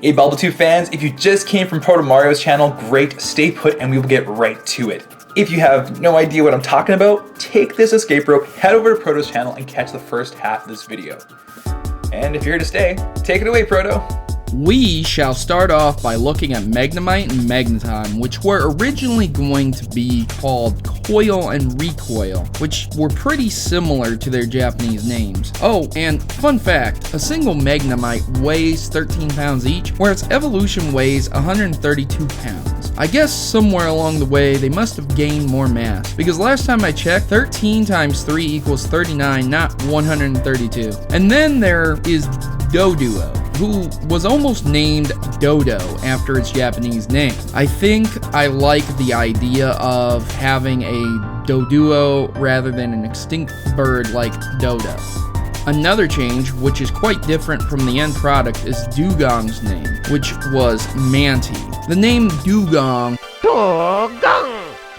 Hey BulbaTube fans, if you just came from Proto Mario's channel, great, stay put and we will get right to it. If you have no idea what I'm talking about, take this escape rope, head over to Proto's channel and catch the first half of this video. And if you're here to stay, take it away, Proto. We shall start off by looking at Magnemite and Magneton, which were originally going to be called Coil and Recoil, which were pretty similar to their Japanese names. Oh, and fun fact, a single Magnemite weighs 13 pounds each, whereas Evolution weighs 132 pounds. I guess somewhere along the way they must have gained more mass, because last time I checked, 13 times 3 equals 39, not 132. And then there is Doduo, who was almost named Dodo after its Japanese name. I think I like the idea of having a Doduo rather than an extinct bird like Dodo. Another change, which is quite different from the end product, is Dugong's name, which was Manti. The name Dugong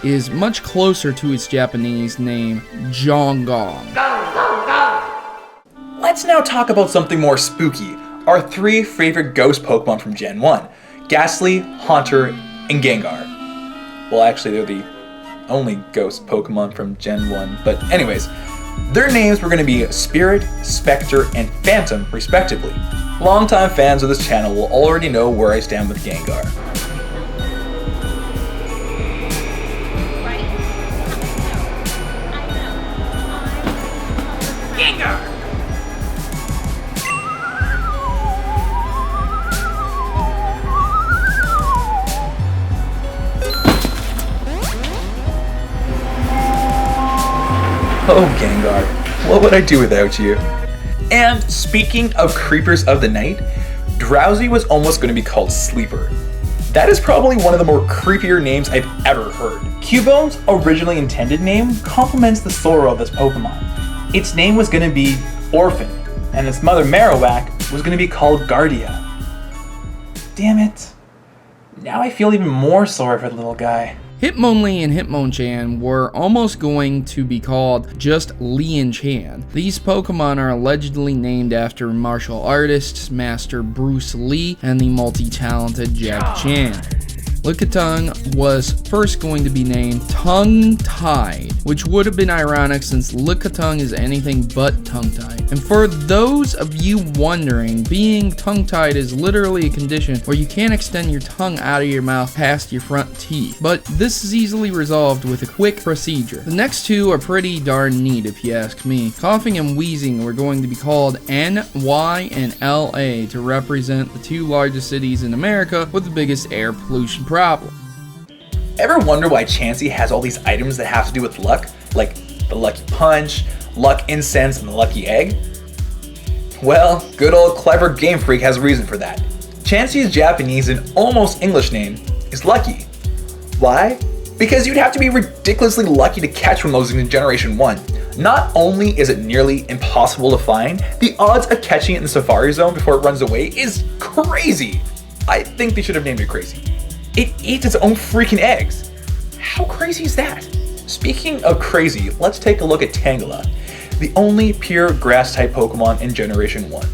is much closer to its Japanese name, Jongong. Let's now talk about something more spooky. Our 3 favorite ghost Pokemon from Gen 1. Ghastly, Haunter, and Gengar. Well, actually, they're the only ghost Pokemon from Gen 1, but anyways. Their names were going to be Spirit, Spectre, and Phantom, respectively. Longtime fans of this channel will already know where I stand with Gengar. Gengar! Oh, Gengar, what would I do without you? And speaking of creepers of the night, Drowsy was almost going to be called Sleeper. That is probably one of the more creepier names I've ever heard. Cubone's originally intended name complements the sorrow of this Pokemon. Its name was going to be Orphan, and its mother Marowak was going to be called Guardia. Damn it. Now I feel even more sorry for the little guy. Hitmonlee and Hitmonchan were almost going to be called just Lian-chan. These Pokemon are allegedly named after martial artists Master Bruce Lee and the multi-talented Jack Chan. Lickitung was first going to be named Tongue-Tied, which would have been ironic since Lickitung is anything but tongue-tied. And for those of you wondering, being tongue-tied is literally a condition where you can't extend your tongue out of your mouth past your front teeth. But this is easily resolved with a quick procedure. The next 2 are pretty darn neat if you ask me. Coughing and wheezing were going to be called NY and LA to represent the 2 largest cities in America with the biggest air pollution problem. Ever wonder why Chansey has all these items that have to do with luck? Like the Lucky Punch, Luck Incense, and the Lucky Egg? Well, good old clever Game Freak has a reason for that. Chansey's Japanese and almost English name is Lucky. Why? Because you'd have to be ridiculously lucky to catch one of those in Generation 1. Not only is it nearly impossible to find, the odds of catching it in the Safari Zone before it runs away is crazy. I think they should have named it Crazy. It eats its own freaking eggs. How crazy is that? Speaking of crazy, let's take a look at Tangela, the only pure grass-type Pokemon in Generation 1.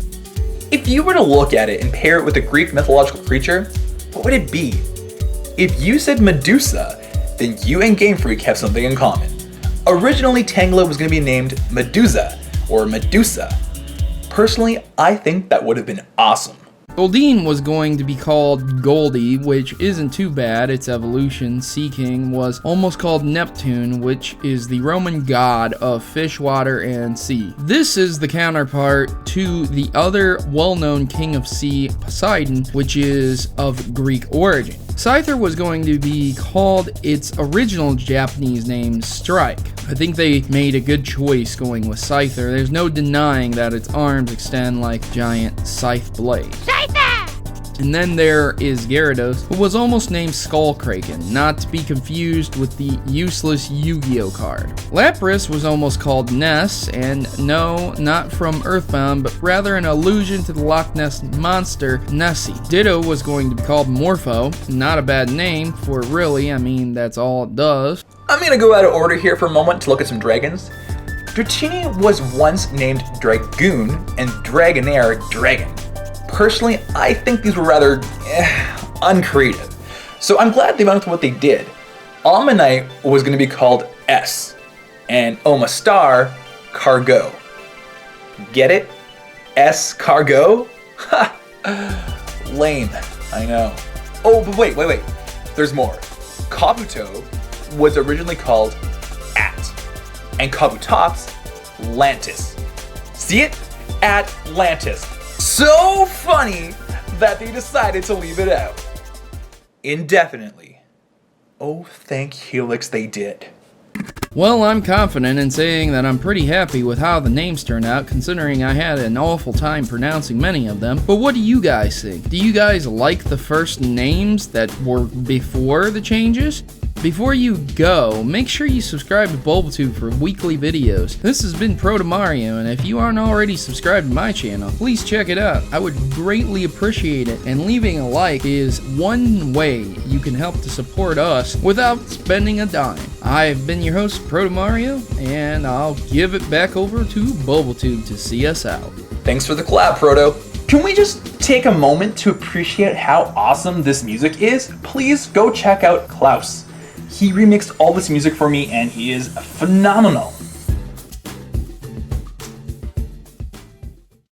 If you were to look at it and pair it with a Greek mythological creature, what would it be? If you said Medusa, then you and Game Freak have something in common. Originally, Tangela was going to be named Medusa, or Medusa. Personally, I think that would have been awesome. Goldeen was going to be called Goldie, which isn't too bad. Its evolution, Sea King, was almost called Neptune, which is the Roman god of fish, water, and sea. This is the counterpart to the other well-known king of sea, Poseidon, which is of Greek origin. Scyther was going to be called its original Japanese name, Strike. I think they made a good choice going with Scyther. There's no denying that its arms extend like giant scythe blades. And then there is Gyarados, who was almost named Skullkraken, not to be confused with the useless Yu-Gi-Oh card. Lapras was almost called Ness, and no, not from Earthbound, but rather an allusion to the Loch Ness monster, Nessie. Ditto was going to be called Morpho, not a bad name, for really, I mean, that's all it does. I'm gonna go out of order here for a moment to look at some dragons. Dratini was once named Dragoon and Dragonair Dragon. Personally, I think these were rather uncreative. So I'm glad they went with what they did. Ammonite was going to be called S, and Omastar, Cargo. Get it? S Cargo? Ha! Lame, I know. Oh, but wait. There's more. Kabuto was originally called At, and Kabutops, Lantis. See it? Atlantis. So funny that they decided to leave it out. Indefinitely. Oh, thank Helix they did. Well, I'm confident in saying that I'm pretty happy with how the names turned out, considering I had an awful time pronouncing many of them. But what do you guys think? Do you guys like the first names that were before the changes? Before you go, make sure you subscribe to BulbaTube for weekly videos. This has been Mario, and if you aren't already subscribed to my channel, please check it out. I would greatly appreciate it, and leaving a like is one way you can help to support us without spending a dime. I've been your host, Mario, and I'll give it back over to BulbaTube to see us out. Thanks for the collab, Proto. Can we just take a moment to appreciate how awesome this music is? Please go check out Klaus. He remixed all this music for me, and he is phenomenal.